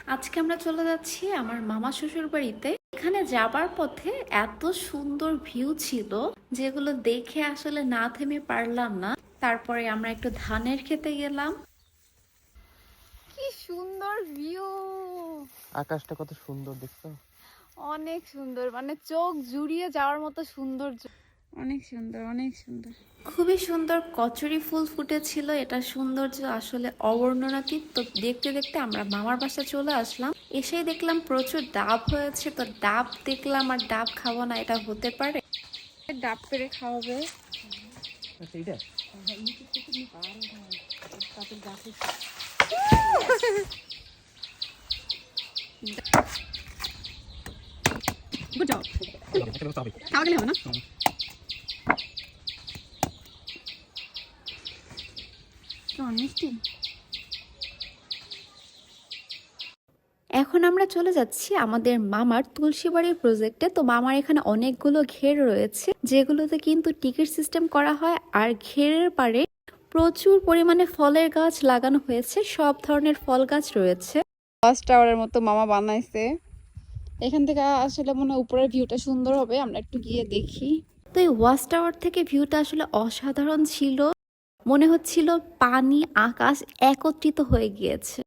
আজকে আমরা চলে যাচ্ছি আমার মামা শ্বশুর বাড়িতে। এখানে যাবার পথে এত সুন্দর ভিউ ছিল যেগুলো দেখে আসলে না থেমে পারলাম না। তারপরে আমরা একটু ধানের খেতে গেলাম। কি সুন্দর ভিউ, আকাশটা কত সুন্দর দেখছো? অনেক সুন্দর, মানে চোখ জুড়িয়ে যাওয়ার মতো সৌন্দর্য। অনেক সুন্দর, অনেক সুন্দর। খুবই সুন্দর কচুরি ফুল ফুটেছিল। এটা সৌন্দর্য আসলে অবর্ণনাতীত। তো দেখতে দেখতে আমরা মামার বাসায় চলে আসলাম। এসেই দেখলাম প্রচুর ডাব হয়েছে। তো ডাব দেখলাম আর ডাব খাবো না, এটা হতে পারে? ডাব পেরে খাওয়াবে। Good job. খাওয়া গেলে হবে না? কেমন মিষ্টি? এখন আমরা চলে যাচ্ছি আমাদের মামার তুলসী বাড়ির প্রজেক্টে। তো মামার এখানে অনেকগুলো ঘের রয়েছে যেগুলোতে কিন্তু টিকিট সিস্টেম করা হয়। আর ঘেরের পাড়ে প্রচুর পরিমাণে ফলের গাছ লাগানো হয়েছে, সব ধরনের ফল গাছ রয়েছে। ওয়াচ টাওয়ারের মতো মামা বানাইছে। এখান থেকে আসলে মনে হয় উপরের ভিউটা সুন্দর হবে, আমরা একটু গিয়ে দেখি। তো এই ওয়াচ টাওয়ার থেকে ভিউটা আসলে অসাধারণ ছিল। মনে হচ্ছিল পানি আকাশ একত্রিত হয়ে গিয়েছে।